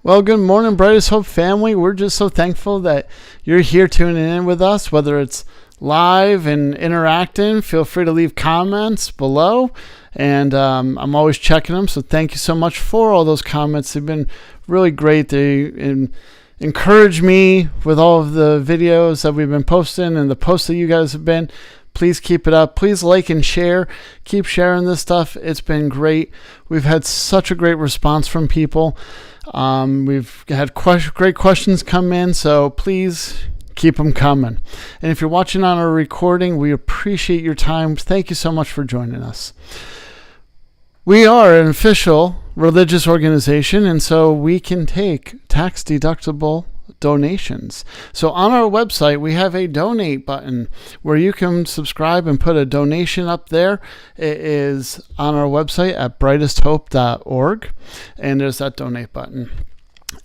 Well, good morning, Brightest Hope family. We're just so thankful that you're here tuning in with us, whether it's live and interacting. Feel free to leave comments below, and I'm always checking them, so thank you so much for all those comments. They've been really great. They encourage me with all of the videos that we've been posting and the posts that you guys have been. Please keep it up. Please like and share. Keep sharing this stuff. It's been great. We've had such a great response from people. We've had great questions come in, so please keep them coming. And if you're watching on a recording, we appreciate your time. Thank you so much for joining us. We are an official religious organization, and so we can take tax-deductible donations. So on our website, we have a donate button where you can subscribe and put a donation up there. It is on our website at brightesthope.org, and there's that donate button.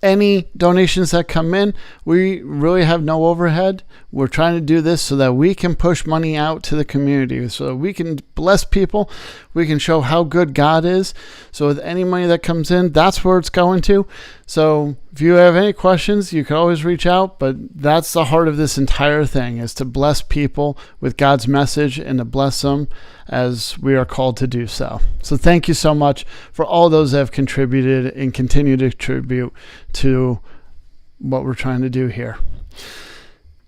Any donations that come in, we really have no overhead. We're trying to do this so that we can push money out to the community, so that we can bless people. We can show how good God is. So with any money that comes in, that's where it's going to. So if you have any questions, you can always reach out, but that's the heart of this entire thing, is to bless people with God's message and to bless them as we are called to do so. So thank you so much for all those that have contributed and continue to contribute to what we're trying to do here.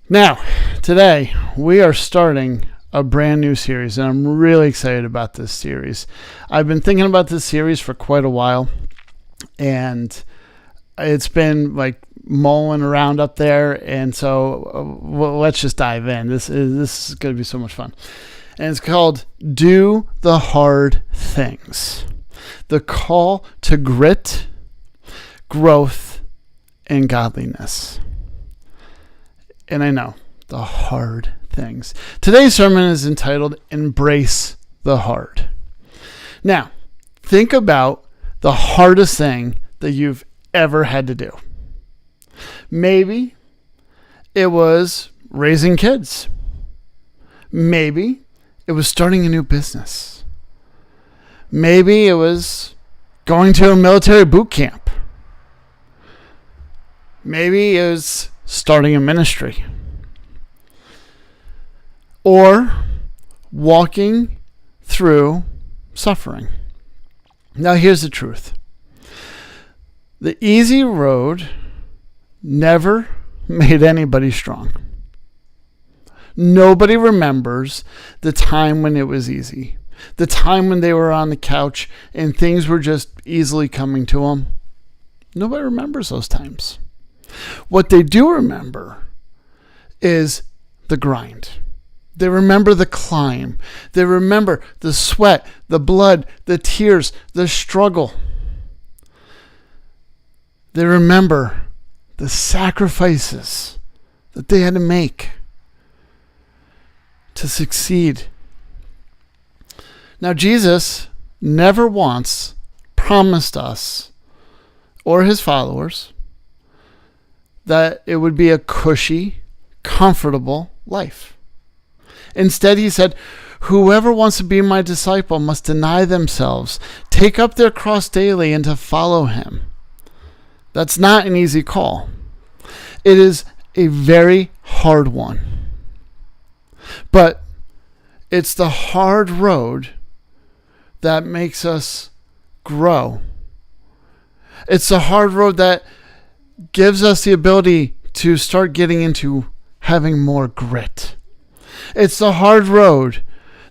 Now, today we are starting a brand new series, and I'm really excited about this series. I've been thinking about this series for quite a while, and it's been like mulling around up there, and so let's just dive in. This is going to be so much fun. And it's called Do the Hard Things. The Call to Grit, Growth, and Godliness. And I know, the hard things. Today's sermon is entitled Embrace the Hard. Now, think about the hardest thing that you've ever had to do. Maybe it was raising kids. Maybe it was starting a new business. Maybe it was going to a military boot camp. Maybe it was starting a ministry. Or walking through suffering. Now here's the truth. The easy road never made anybody strong. Nobody remembers the time when it was easy. The time when they were on the couch and things were just easily coming to them. Nobody remembers those times. What they do remember is the grind. They remember the climb. They remember the sweat, the blood, the tears, the struggle. They remember the sacrifices that they had to make to succeed. Now, Jesus never once promised us or his followers that it would be a cushy, comfortable life. Instead, he said, whoever wants to be my disciple must deny themselves, take up their cross daily, and to follow him. That's not an easy call. It is a very hard one. But it's the hard road that makes us grow. It's the hard road that gives us the ability to start getting into having more grit. It's the hard road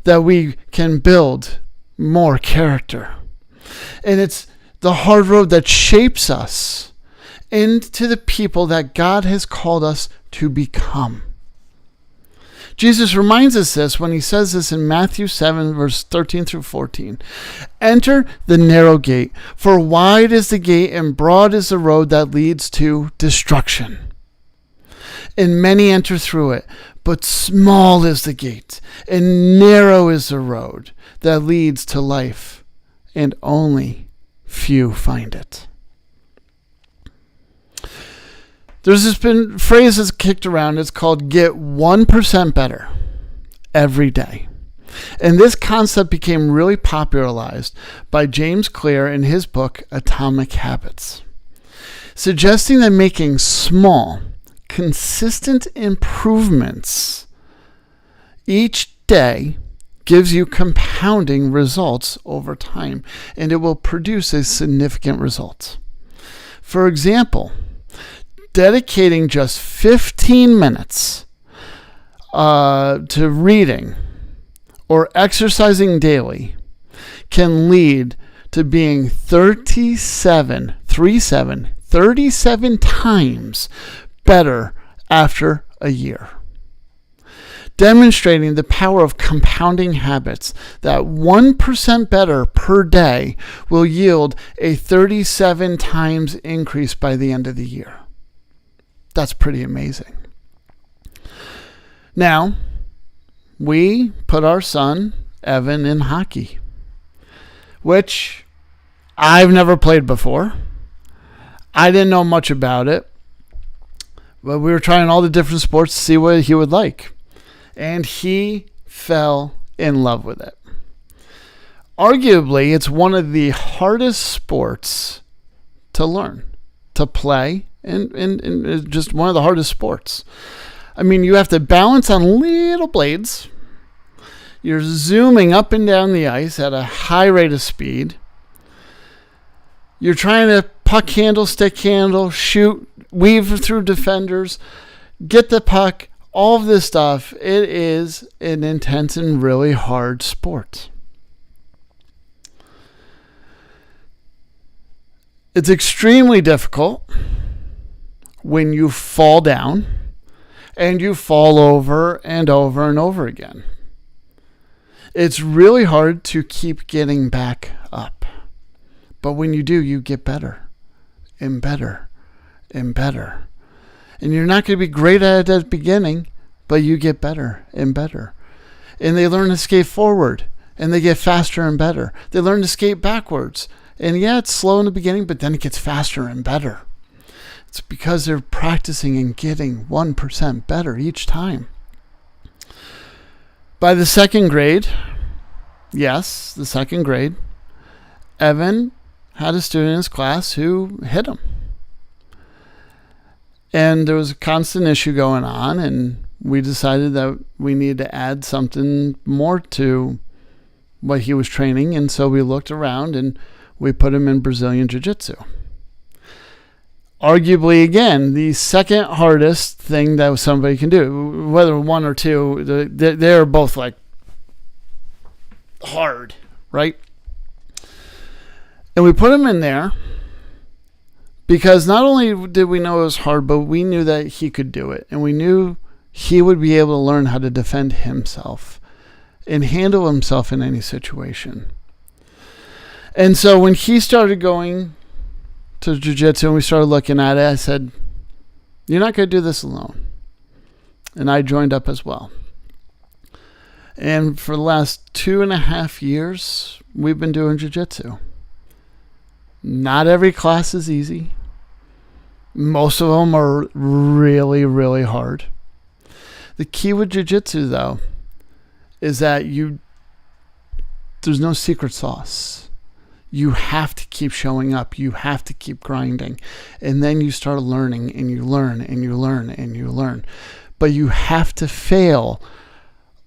that we can build more character. And it's the hard road that shapes us into the people that God has called us to become. Jesus reminds us this when he says this in Matthew 7, verse 13 through 14. Enter the narrow gate, for wide is the gate and broad is the road that leads to destruction. And many enter through it, but small is the gate and narrow is the road that leads to life, and only few find it. There's this been phrase that's kicked around. It's called get 1% better every day. And this concept became really popularized by James Clear in his book, Atomic Habits. suggesting that making small, consistent improvements each day gives you compounding results over time, and it will produce a significant result. For example, dedicating just 15 minutes to reading or exercising daily can lead to being 37 times better after a year. Demonstrating the power of compounding habits, that 1% better per day will yield a 37 times increase by the end of the year. That's pretty amazing. Now, we put our son, Evan, in hockey, which I've never played before. I didn't know much about it, but we were trying all the different sports to see what he would like. And he fell in love with it. Arguably, it's one of the hardest sports to learn, to play, and it's just one of the hardest sports. I mean, you have to balance on little blades. You're zooming up and down the ice at a high rate of speed. You're trying to puck handle, stick handle, shoot, weave through defenders, get the puck, all of this stuff. It is an intense and really hard sport. It's extremely difficult when you fall down and you fall over and over and over again. It's really hard to keep getting back up. But when you do, you get better and better and better. And you're not going to be great at it at the beginning, but you get better and better. And they learn to skate forward, and they get faster and better. They learn to skate backwards. And yeah, it's slow in the beginning, but then it gets faster and better. It's because they're practicing and getting 1% better each time. By the second grade, Evan had a student in his class who hit him. And there was a constant issue going on, and we decided that we needed to add something more to what he was training. And so we looked around and we put him in Brazilian Jiu-Jitsu. Arguably, again, the second hardest thing that somebody can do, whether one or two, they're both like hard, right? And we put him in there because not only did we know it was hard, but we knew that he could do it. And we knew he would be able to learn how to defend himself and handle himself in any situation. And so when he started going to jiu-jitsu and we started looking at it, I said, you're not going to do this alone. And I joined up as well. And for the last 2.5 years, we've been doing jiu-jitsu. Not every class is easy. Most of them are really, really hard. The key with jiu-jitsu, though, is that there's no secret sauce. You have to keep showing up. You have to keep grinding. And then you start learning, and you learn, and you learn, and you learn. But you have to fail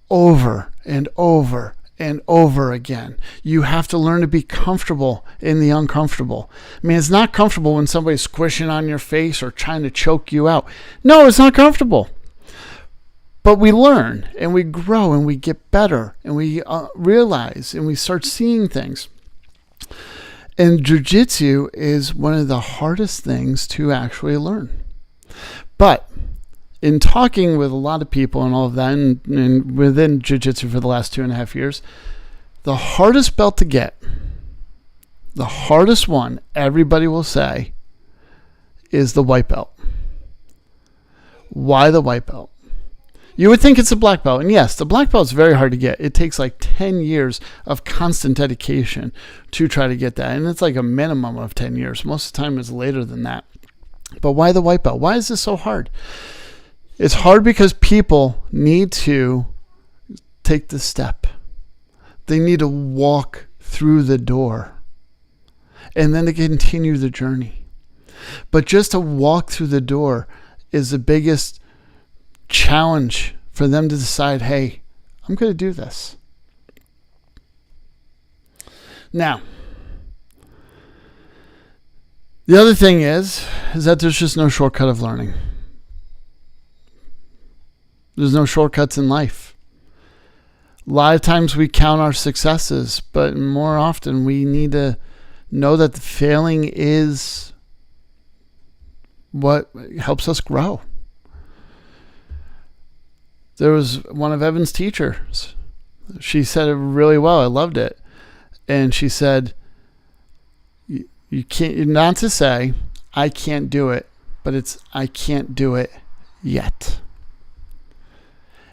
over and over and over again. You have to learn to be comfortable in the uncomfortable. I mean, it's not comfortable when somebody's squishing on your face or trying to choke you out. No, it's not comfortable. But we learn, and we grow, and we get better, and we realize, and we start seeing things. And jiu-jitsu is one of the hardest things to actually learn. But in talking with a lot of people and all of that, and within jiu-jitsu for the last 2.5 years, the hardest belt to get, the hardest one, everybody will say, is the white belt. Why the white belt? You would think it's a black belt. And yes, the black belt is very hard to get. It takes like 10 years of constant dedication to try to get that. And it's like a minimum of 10 years. Most of the time it's later than that. But why the white belt? Why is this so hard? It's hard because people need to take the step. They need to walk through the door. And then to continue the journey. But just to walk through the door is the biggest challenge for them to decide, hey, I'm going to do this. Now, the other thing is that there's just no shortcut of learning. There's no shortcuts in life. A lot of times we count our successes, but more often we need to know that the failing is what helps us grow. There was one of Evan's teachers. She said it really well. I loved it. And she said, you can't, not to say, I can't do it, but it's, I can't do it yet.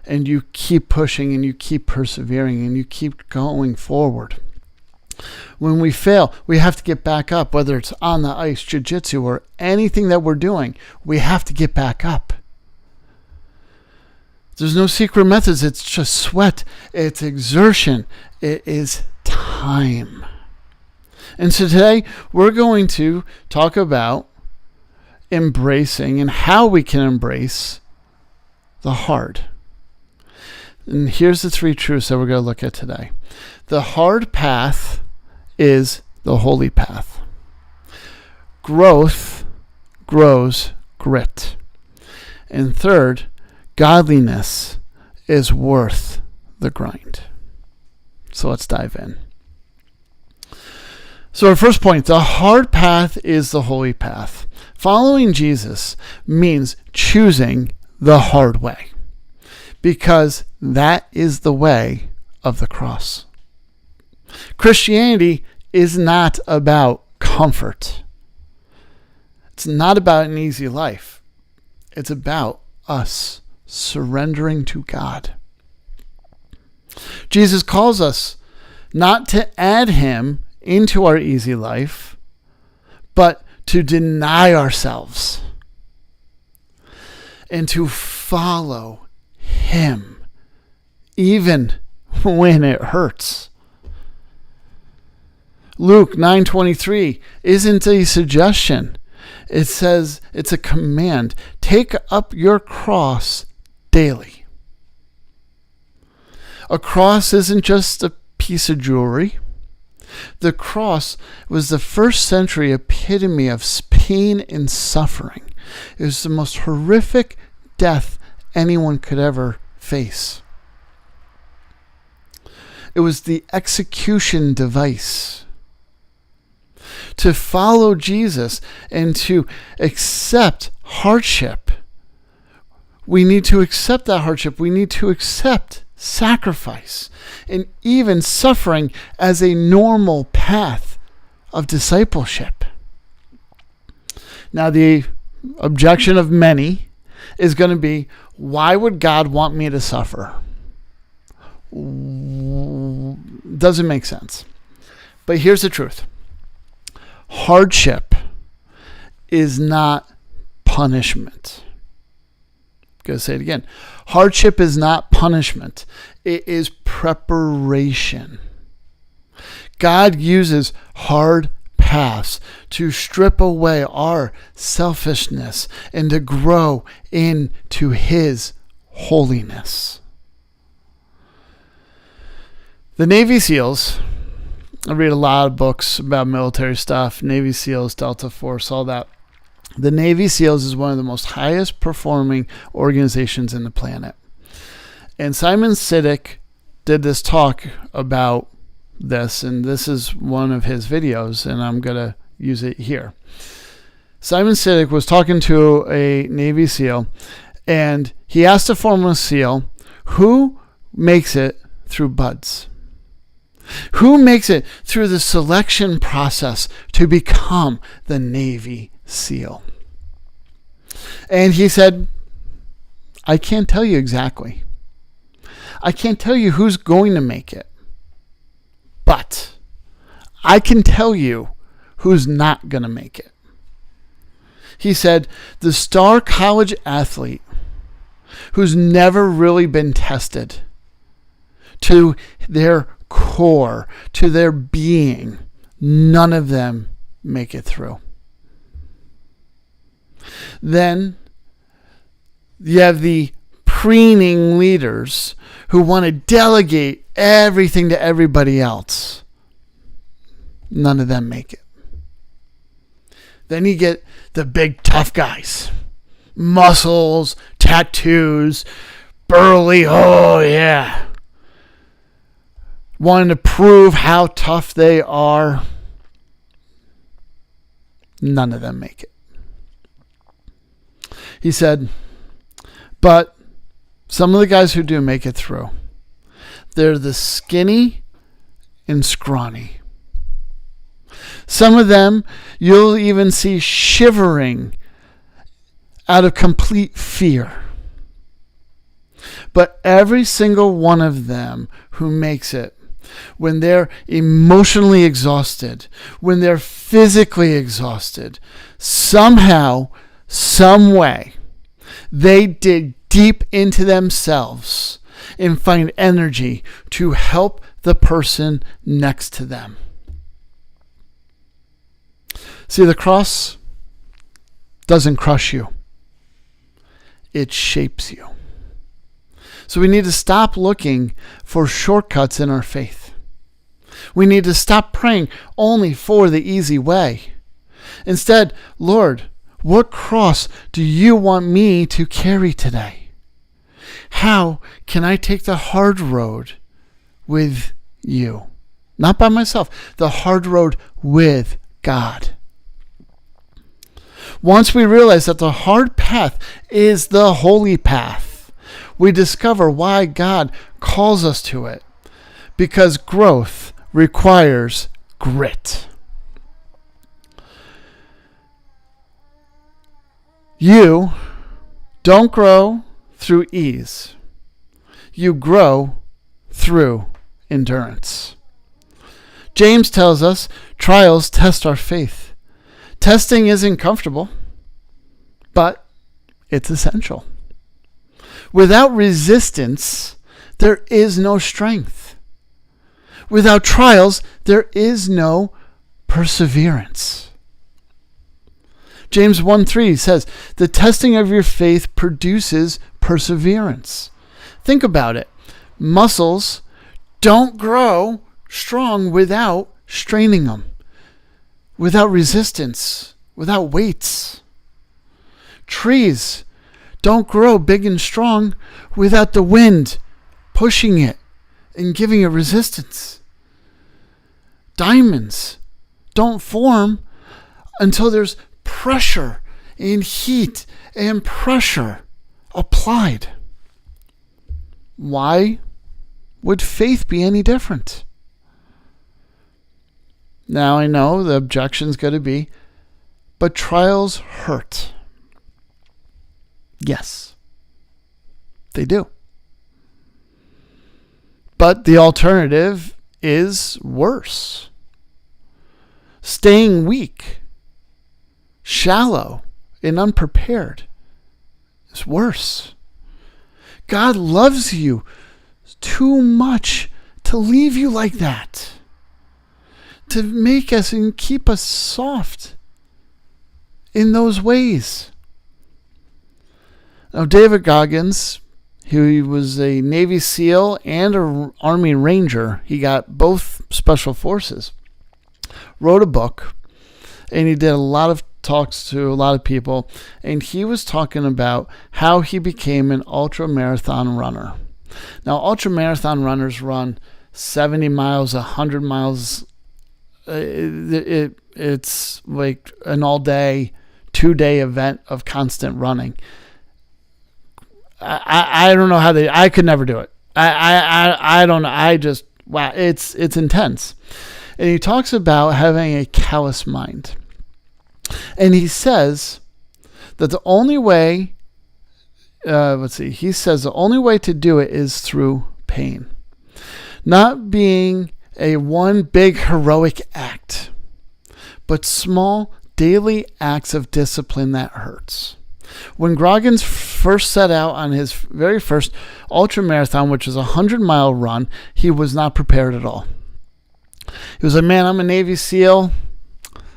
And you keep pushing and you keep persevering and you keep going forward. When we fail, we have to get back up, whether it's on the ice, jiu-jitsu, or anything that we're doing, we have to get back up. There's no secret methods. It's just sweat. It's exertion. It is time. And so today we're going to talk about embracing and how we can embrace the hard. And here's the three truths that we're going to look at today. The hard path is the holy path. Growth grows grit. And third, godliness is worth the grind. So let's dive in. So our first point, the hard path is the holy path. Following Jesus means choosing the hard way, because that is the way of the cross. Christianity is not about comfort. It's not about an easy life. It's about us surrendering to God. Jesus calls us not to add him into our easy life, but to deny ourselves and to follow him, even when it hurts. Luke 9:23 isn't a suggestion. It says it's a command. Take up your cross daily. A cross isn't just a piece of jewelry. The cross was the first century epitome of pain and suffering. It was the most horrific death anyone could ever face. It was the execution device. To follow Jesus and to accept hardship, we need to accept that hardship. We need to accept sacrifice and even suffering as a normal path of discipleship. Now, the objection of many is going to be, why would God want me to suffer? Doesn't make sense. But here's the truth. Hardship is not punishment. I'm going to say it again. Hardship is not punishment. It is preparation. God uses hard paths to strip away our selfishness and to grow into his holiness. The Navy SEALs, I read a lot of books about military stuff, Navy SEALs, Delta Force, all that. The Navy SEALs is one of the most highest performing organizations in the planet. And Simon Sinek did this talk about this, and this is one of his videos, and I'm going to use it here. Simon Sinek was talking to a Navy SEAL, and he asked a former SEAL, who makes it through BUDS? Who makes it through the selection process to become the Navy SEAL? And he said, I can't tell you exactly. I can't tell you who's going to make it. But I can tell you who's not going to make it. He said, the star college athlete who's never really been tested to their core, to their being, none of them make it through. Then you have the preening leaders who want to delegate everything to everybody else. None of them make it. Then you get the big tough guys. Muscles, tattoos, burly, oh yeah. Wanting to prove how tough they are. None of them make it. He said, but some of the guys who do make it through, they're the skinny and scrawny. Some of them you'll even see shivering out of complete fear. But every single one of them who makes it, when they're emotionally exhausted, when they're physically exhausted, somehow, some way, they dig deep into themselves and find energy to help the person next to them. See, the cross doesn't crush you. It shapes you. So we need to stop looking for shortcuts in our faith. We need to stop praying only for the easy way. Instead, Lord, what cross do you want me to carry today? How can I take the hard road with you? Not by myself, the hard road with God. Once we realize that the hard path is the holy path, we discover why God calls us to it. Because growth requires grit. You don't grow through ease. You grow through endurance. James tells us trials test our faith. Testing isn't comfortable, but it's essential. Without resistance, there is no strength. Without trials, there is no perseverance. James 1:3 says, the testing of your faith produces perseverance. Think about it. Muscles don't grow strong without straining them, without resistance, without weights. Trees don't grow big and strong without the wind pushing it and giving it resistance. Diamonds don't form until there's pressure and heat and pressure applied. Why would faith be any different? Now I know the objection's going to be, but trials hurt. Yes, they do. But the alternative is worse. Staying weak, shallow, and unprepared is worse. God loves you too much to leave you like that, to make us and keep us soft in those ways. Now, David Goggins, he was a Navy SEAL and an Army Ranger. He got both special forces. Wrote a book, and he did a lot of talks to a lot of people, and he was talking about how he became an ultra marathon runner. Now, ultra marathon runners run 70 miles, 100 miles. It's like an all-day, 2-day event of constant running. I don't know how I could never do it. I don't know. Wow, it's intense. And he talks about having a callous mind. And he says that the only way, he says the only way to do it is through pain. Not being a one big heroic act, but small daily acts of discipline that hurts. When Goggins first set out on his very first ultra marathon, which was a 100-mile run, he was not prepared at all. He was like, man, I'm a Navy SEAL.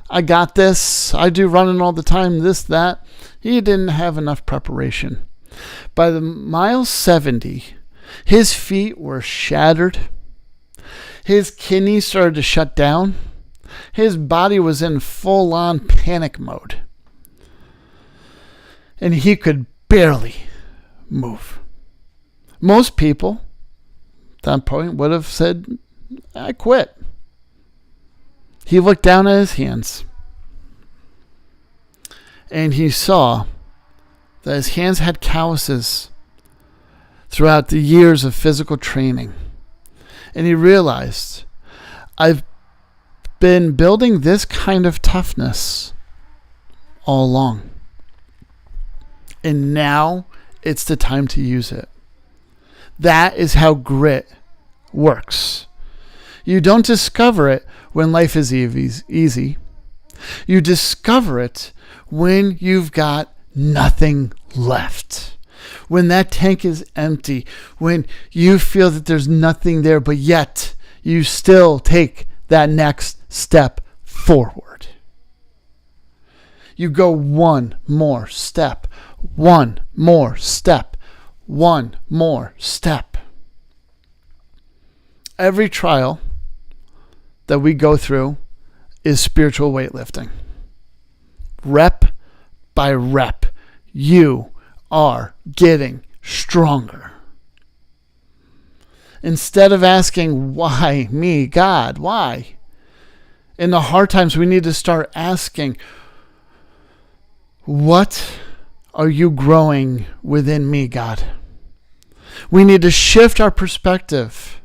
I got this. I do running all the time, this, that. He didn't have enough preparation. By the mile 70, his feet were shattered. His kidneys started to shut down. His body was in full-on panic mode. And he could barely move. Most people at that point would have said, I quit. He looked down at his hands. And he saw that his hands had calluses throughout the years of physical training. And he realized, I've been building this kind of toughness all along. And now it's the time to use it. That is how grit works. You don't discover it when life is easy. You discover it when you've got nothing left. When that tank is empty. When you feel that there's nothing there, but yet you still take that next step forward. You go one more step. One more step. One more step. Every trial that we go through is spiritual weightlifting. Rep by rep, you are getting stronger. Instead of asking, why me, God, why? In the hard times, we need to start asking, what are you growing within me, God? We need to shift our perspective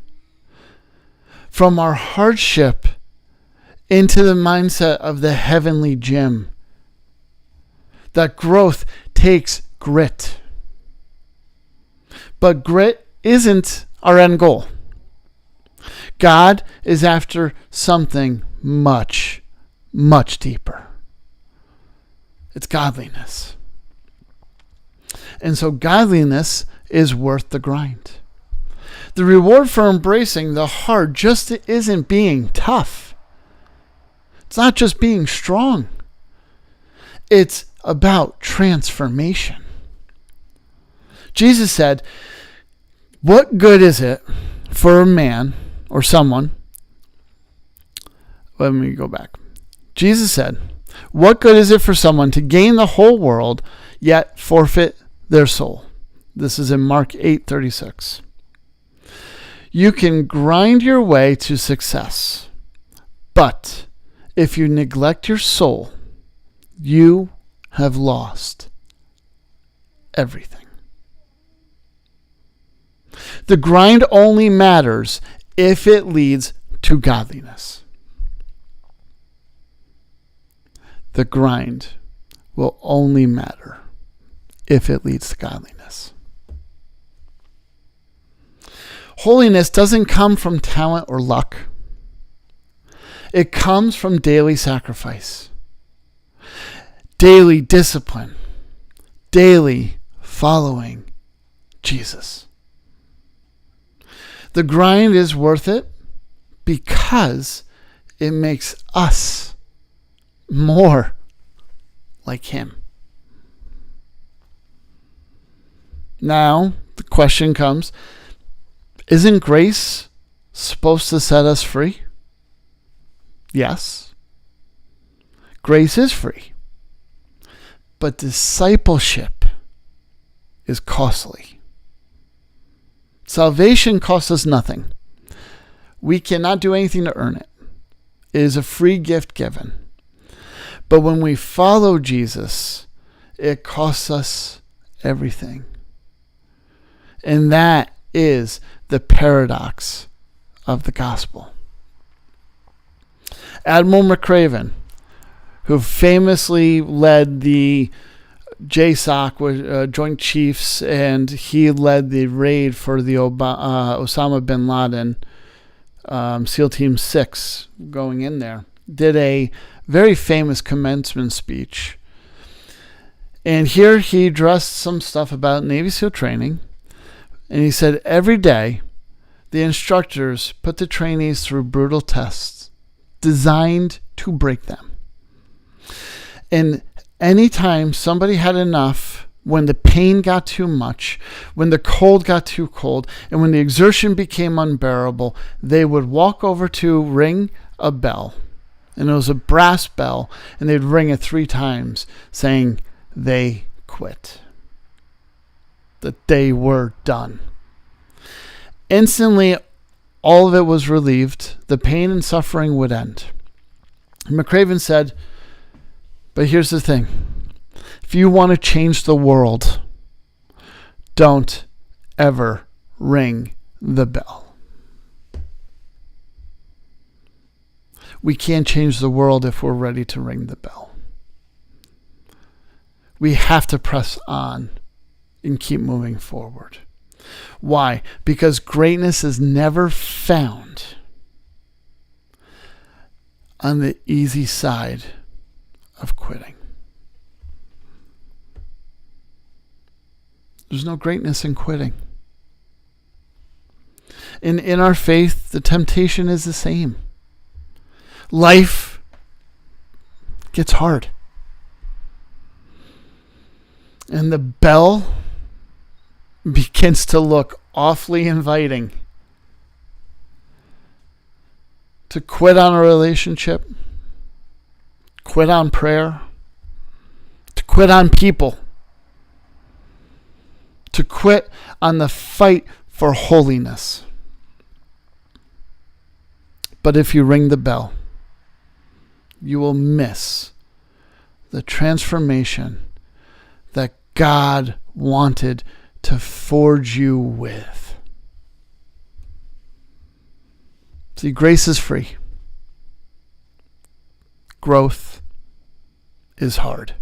from our hardship into the mindset of the heavenly gym. That growth takes grit. But grit isn't our end goal. God is after something much, much deeper. It's godliness. And so godliness is worth the grind. The reward for embracing the hard just isn't being tough. It's not just being strong. It's about transformation. Jesus said, what good is it for a man or someone? Let me go back. Jesus said, what good is it for someone to gain the whole world yet forfeit their soul? This is in Mark 8:36. You can grind your way to success, but if you neglect your soul, you have lost everything. The grind only matters if it leads to godliness. The grind will only matter if it leads to godliness. Holiness doesn't come from talent or luck. It comes from daily sacrifice, daily discipline, daily following Jesus. The grind is worth it because it makes us more like Him. Now, the question comes, isn't grace supposed to set us free? Yes. Grace is free. But discipleship is costly. Salvation costs us nothing. We cannot do anything to earn it. It is a free gift given. But when we follow Jesus, it costs us everything. And that is the paradox of the gospel. Admiral McCraven, who famously led the JSOC, Joint Chiefs, and he led the raid for the Osama bin Laden, SEAL Team 6 going in there, did a very famous commencement speech. And here he addressed some stuff about Navy SEAL training. And he said, every day, the instructors put the trainees through brutal tests designed to break them. And anytime somebody had enough, when the pain got too much, when the cold got too cold, and when the exertion became unbearable, they would walk over to ring a bell. And it was a brass bell, and they'd ring it 3 times, saying they quit. That they were done. Instantly, all of it was relieved. The pain and suffering would end. McCraven said, but here's the thing. If you want to change the world, don't ever ring the bell. We can't change the world if we're ready to ring the bell. We have to press on and keep moving forward. Why? Because greatness is never found on the easy side of quitting. There's no greatness in quitting. In our faith, the temptation is the same. Life gets hard. And the bell begins to look awfully inviting. To quit on a relationship, quit on prayer, to quit on people, to quit on the fight for holiness. But if you ring the bell, you will miss the transformation that God wanted to forge you with. See, grace is free. Growth is hard.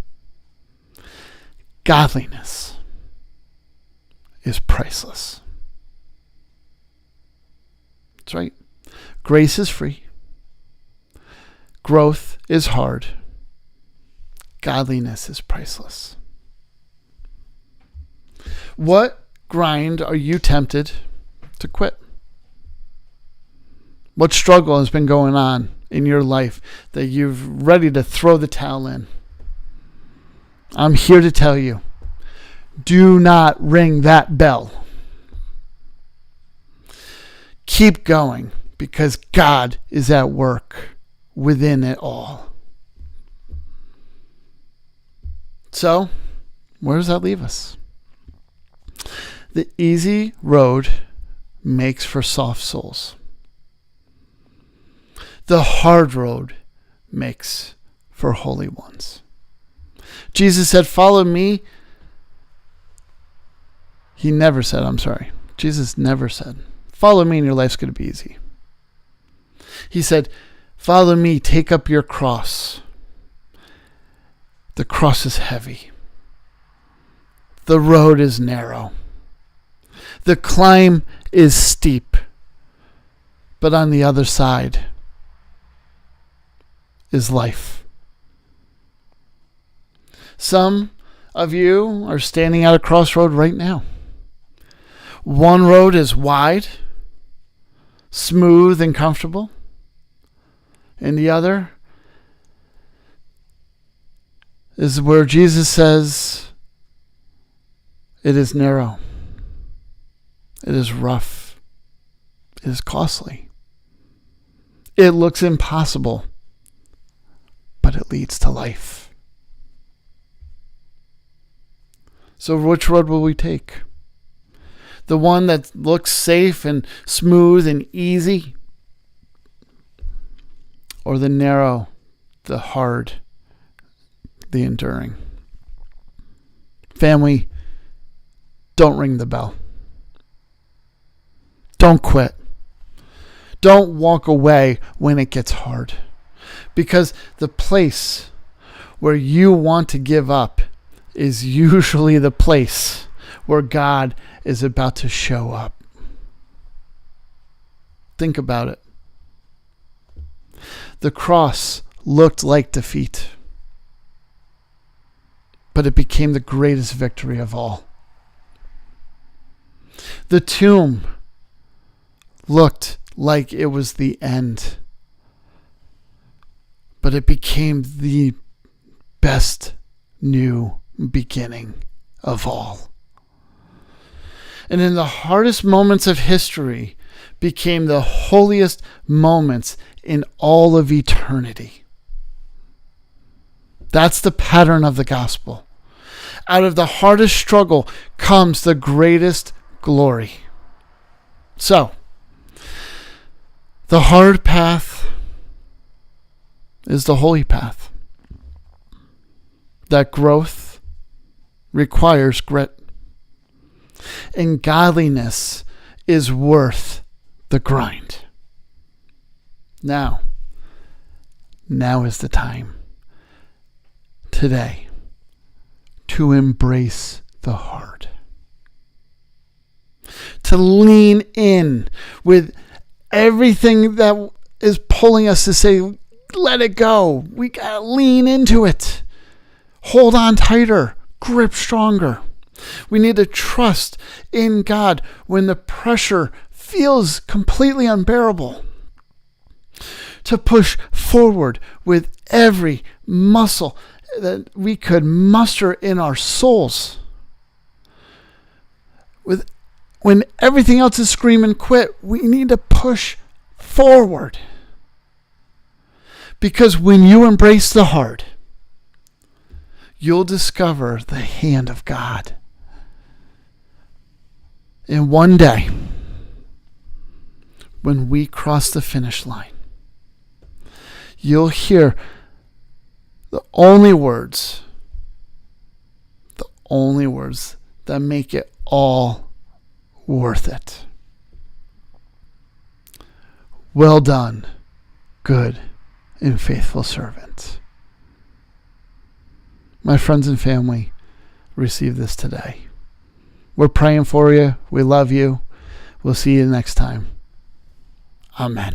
Godliness is priceless. That's right. Grace is free. Growth is hard. Godliness is priceless. What grind are you tempted to quit? What struggle has been going on in your life that you're ready to throw the towel in? I'm here to tell you, do not ring that bell. Keep going, because God is at work within it all. So, where does that leave us? The easy road makes for soft souls. The hard road makes for holy ones. Jesus said, follow me. Jesus never said, follow me and your life's going to be easy. He said, follow me, take up your cross. The cross is heavy. The road is narrow. The climb is steep. But on the other side is life. Some of you are standing at a crossroad right now. One road is wide, smooth, and comfortable. And the other is where Jesus says, it is narrow. It is rough. It is costly. It looks impossible, but it leads to life. So which road will we take? The one that looks safe and smooth and easy? Or the narrow, the hard, the enduring? Family, don't ring the bell. Don't quit. Don't walk away when it gets hard. Because the place where you want to give up is usually the place where God is about to show up. Think about it. The cross looked like defeat, but it became the greatest victory of all. The tomb looked like it was the end, but it became the best new beginning of all. And in the hardest moments of history became the holiest moments in all of eternity. That's the pattern of the gospel. Out of the hardest struggle comes the greatest glory. So, the hard path is the holy path. That growth requires grit. And godliness is worth the grind. Now is the time. Today, to embrace the hard. To lean in with everything that is pulling us to say, let it go. We got to lean into it. Hold on tighter. Grip stronger. We need to trust in God when the pressure feels completely unbearable. To push forward with every muscle that we could muster in our souls. When everything else is screaming quit, we need to push forward. Because when you embrace the hard, you'll discover the hand of God. And one day, when we cross the finish line, you'll hear the only words that make it all worth it. Well done, good and faithful servant. My friends and family, receive this today. We're praying for you. We love you. We'll see you next time. Amen.